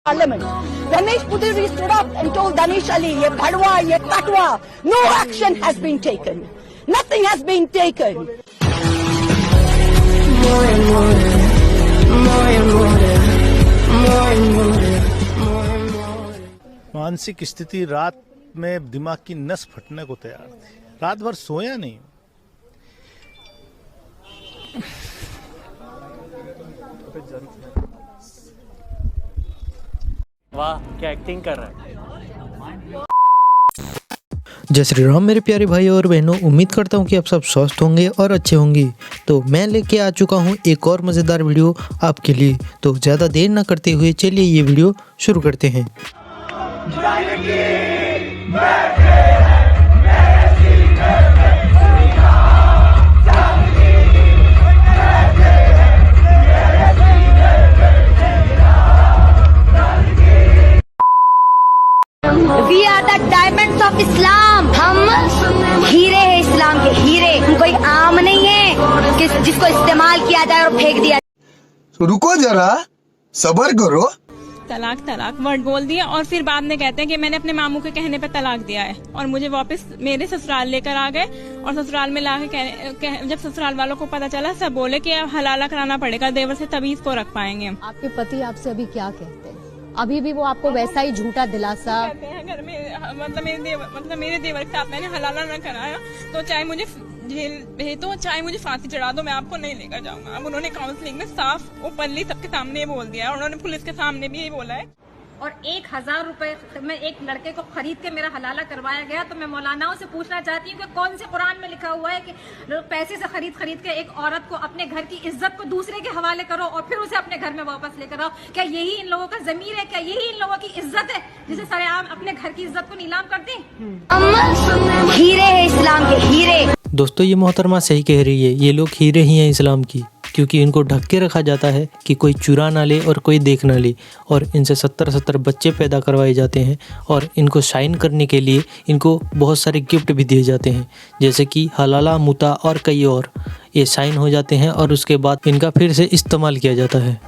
Parliament. Ramesh Puduri stood up and told Danish Ali, ye bhadwa, ye katwa, no action has been taken. Nothing has been taken. मानसिक स्थिति रात में दिमाग की नस फटने को तैयार थी। रात भर सोया नहीं। वाह क्या एक्टिंग कर रहा है। जय श्री राम मेरे प्यारे भाई और बहनों, उम्मीद करता हूँ कि आप सब स्वस्थ होंगे और अच्छे होंगे। तो मैं लेके आ चुका हूँ एक और मज़ेदार वीडियो आपके लिए। तो ज़्यादा देर ना करते हुए चलिए ये वीडियो शुरू करते हैं। We are the diamonds of Islam. हम हीरे हैं इस्लाम के, हीरे। हम कोई आम नहीं है कि जिसको इस्तेमाल किया जाए और फेंक दिया। रुको जरा, सब्र करो। तलाक तलाक वर्ड बोल दिया और फिर बाद में कहते हैं कि मैंने अपने मामू के कहने पे तलाक दिया है और मुझे वापस मेरे ससुराल लेकर आ गए और ससुराल में लाके जब ससुराल वालों को पता चला सब बोले कि अब हलाला कराना पड़ेगा देवर से तभी इसको रख पाएंगे। आपके पति आपसे अभी क्या कहते हैं? अभी भी वो आपको वैसा ही झूठा दिलासा कहते हैं अगर मेरे देवर के साथ मैंने हलाला न कराया तो चाहे मुझे जेल भेज दो, चाहे मुझे फांसी चढ़ा दो, मैं आपको नहीं लेकर जाऊंगा। अब उन्होंने काउंसलिंग में साफ ओपनली सबके सामने बोल दिया है। उन्होंने पुलिस के सामने भी यही बोला है। और 1000 रुपए में एक लड़के को खरीद के मेरा हलाला करवाया गया। तो मैं मौलानाओं से पूछना चाहती हूँ कि कौन से कुरान में लिखा हुआ है कि पैसे से खरीद के एक औरत को अपने घर की इज्जत को दूसरे के हवाले करो और फिर उसे अपने घर में वापस लेकर आओ। क्या यही इन लोगों का ज़मीर है? क्या यही इन लोगों की इज्जत है जिसे सरेआम अपने घर की इज्जत को नीलाम करते हैं? हम हीरे हैं इस्लाम के, हीरे। दोस्तों ये मोहतरमा सही कह रही है, ये लोग हीरे ही हैं इस्लाम की, क्योंकि इनको ढक के रखा जाता है कि कोई चुरा ना ले और कोई देख ना ले। और इनसे 70 बच्चे पैदा करवाए जाते हैं और इनको शाइन करने के लिए इनको बहुत सारे गिफ्ट भी दिए जाते हैं, जैसे कि हलाला, मुता और कई और। ये शाइन हो जाते हैं और उसके बाद इनका फिर से इस्तेमाल किया जाता है।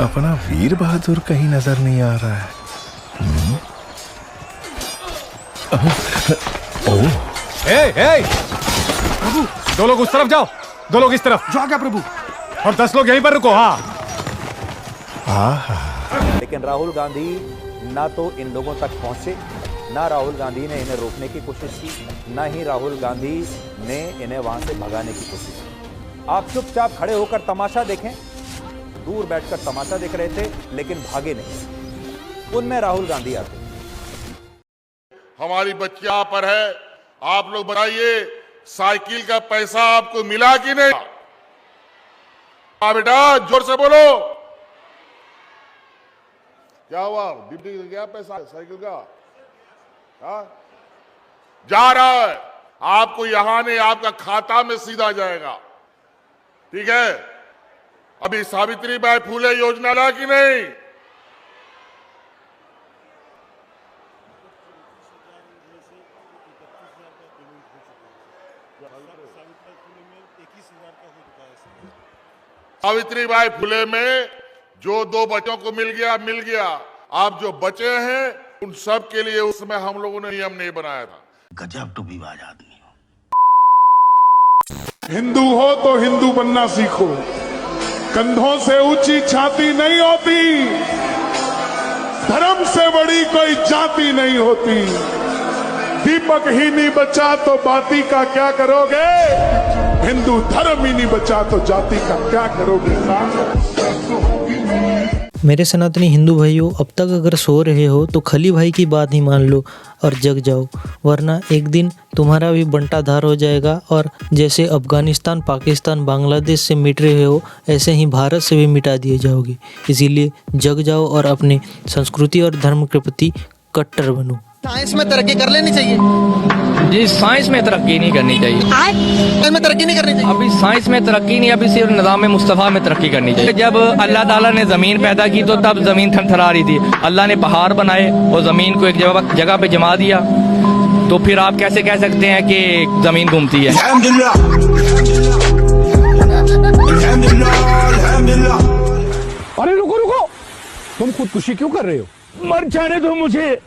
अपना वीर बहादुर कहीं नजर नहीं आ रहा है। प्रभु, 2 लोग उस तरफ जाओ, 2 लोग इस तरफ जाओ। क्या प्रभु? और 10 लोग यहीं पर रुको। हाँ। लेकिन राहुल गांधी ना तो इन लोगों तक पहुंचे, ना राहुल गांधी ने इन्हें रोकने की कोशिश की, ना ही राहुल गांधी ने इन्हें वहां से भगाने की कोशिश की। आप चुपचाप खड़े होकर तमाशा देखें। दूर बैठकर तमाशा देख रहे थे लेकिन भागे नहीं। उनमें राहुल गांधी आते। हमारी बच्चियां पर है, आप लोग बताइए साइकिल का पैसा आपको मिला कि नहीं? बेटा जोर से बोलो, क्या हुआ? डिप्टी गया पैसा साइकिल का? जा रहा है, आपको यहां नहीं आपका खाता में सीधा जाएगा। ठीक है? अभी सावित्रीबाई फुले योजना ला कि नहीं? सावित्रीबाई फुले में जो 2 बच्चों को मिल गया। आप जो बचे हैं उन सब के लिए उसमें हम लोगों ने नियम नहीं बनाया था। गजब टू विवाद आदमी हो। हिंदू हो तो हिंदू बनना सीखो। कंधों से ऊंची छाती नहीं होती, धर्म से बड़ी कोई जाति नहीं होती। दीपक ही नहीं बचा तो बाती का क्या करोगे? हिंदू धर्म ही नहीं बचा तो जाति का क्या करोगे? मेरे सनातनी हिंदू भाइयों, अब तक अगर सो रहे हो तो खली भाई की बात ही मान लो और जग जाओ, वरना एक दिन तुम्हारा भी बंटाधार हो जाएगा। और जैसे अफगानिस्तान, पाकिस्तान, बांग्लादेश से मिट रहे हो, ऐसे ही भारत से भी मिटा दिए जाओगे। इसीलिए जग जाओ और अपने संस्कृति और धर्म के प्रति कट्टर बनो। साइंस में तरक्की कर लेनी चाहिए। जी साइंस में तरक्की नहीं करनी चाहिए। साइंस में तरक्की नहीं करनी चाहिए। अभी साइंस में तरक्की नहीं, अभी सिर्फ निज़ाम मुस्तफ़ा में तरक्की करनी चाहिए। जब अल्लाह ताला ने ज़मीन पैदा की तो तब ज़मीन थरथरा रही थी। अल्लाह ने पहाड़ बनाए और ज़मीन को एक जगह पे जमा दिया तो फिर आप कैसे कह सकते हैं कि जमीन घूमती है? अरे रुको रुको, तुम खुदकुशी क्यों कर रहे हो? मर जाने दो मुझे,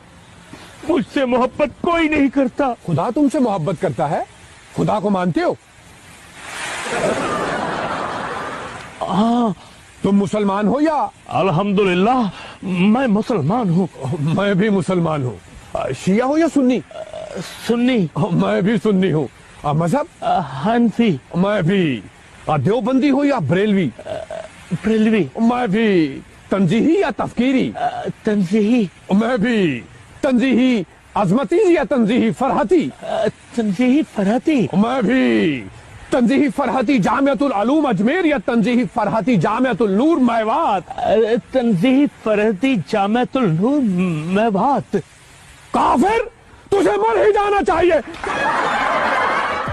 मुझसे मोहब्बत कोई नहीं करता। खुदा तुमसे मोहब्बत करता है? खुदा को मानते हो? हाँ। तुम मुसलमान हो या? अल्हम्दुलिल्लाह मैं मुसलमान हूँ। मैं भी मुसलमान हूँ। शिया हो या सुन्नी? सुन्नी। मैं भी सुन्नी हूँ। मजहब? हनफी। मैं भी। देवबंदी हो या बरेलवी? बरेलवी। मैं भी। तंजीही या तफकीरी? तंजीही। मैं भी। तंजीही अजमती या तंजीही फरहती? तंजीही फरहती। मैं भी। तंजीही फरहती जामियातुल उलूम अजमेर या तंजीही फरहती जामियातुल नूर मेवात? तंजीही फरहती जामियातुल नूर मेवात। काफिर, तुझे मर ही जाना चाहिए।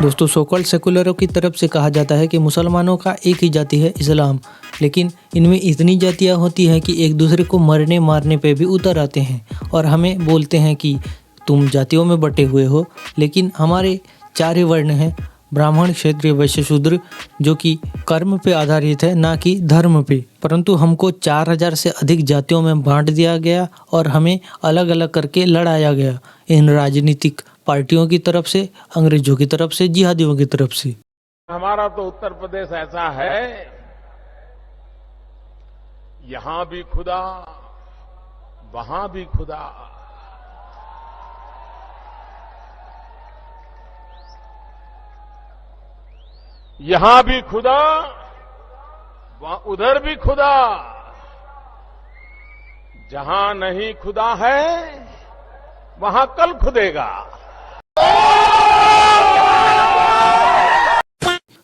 दोस्तों, सोकॉल्ड सेकुलरों की तरफ से कहा जाता है कि मुसलमानों का एक ही जाति है इस्लाम, लेकिन इनमें इतनी जातियाँ होती हैं कि एक दूसरे को मरने मारने पे भी उतर आते हैं और हमें बोलते हैं कि तुम जातियों में बटे हुए हो। लेकिन हमारे 4 ही वर्ण हैं, ब्राह्मण, क्षत्रिय, वैश्य, शूद्र, जो कि कर्म पे आधारित है, ना कि धर्म पे। परंतु हमको 4000 से अधिक जातियों में बांट दिया गया और हमें अलग अलग करके लड़ाया गया, इन राजनीतिक पार्टियों की तरफ से, अंग्रेजों की तरफ से, जिहादियों की तरफ से। हमारा तो उत्तर प्रदेश ऐसा है, यहां भी खुदा, वहां भी खुदा। यहां भी खुदा, वहां उधर भी खुदा। जहां नहीं खुदा है, वहां कल खुदेगा।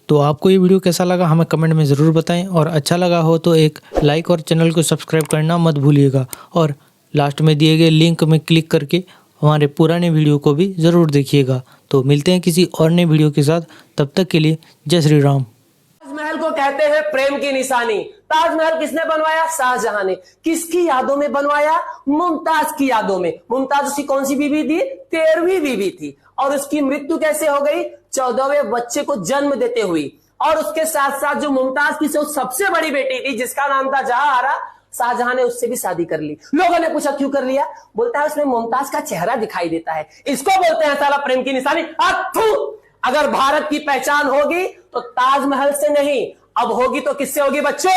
तो आपको ये वीडियो कैसा लगा हमें कमेंट में ज़रूर बताएं, और अच्छा लगा हो तो एक लाइक और चैनल को सब्सक्राइब करना मत भूलिएगा, और लास्ट में दिए गए लिंक में क्लिक करके हमारे पुराने वीडियो को भी ज़रूर देखिएगा। तो मिलते हैं किसी और नए वीडियो के साथ, तब तक के लिए जय श्री राम। ताजमहल को कहते हैं प्रेम की निशानी। ताजमहल किसने बनवाया? शाहजहां ने। किसकी यादों में बनवाया? मुमताज की यादों में। मुमताज उसकी कौन सी बीवी थी? 13वीं बीवी थी। और उसकी मृत्यु कैसे हो गई? 14वें बच्चे को जन्म देते हुई। और उसके साथ साथ जो मुमताज की सबसे बड़ी बेटी थी, जिसका नाम था जहांआरा, शाहजहां ने उससे भी शादी कर ली। लोगों ने पूछा क्यों कर लिया? बोलता है उसमें मुमताज का चेहरा दिखाई देता है। इसको बोलते हैं साला प्रेम की निशानी। अगर भारत की पहचान होगी तो ताजमहल से नहीं, अब होगी तो किससे होगी बच्चों?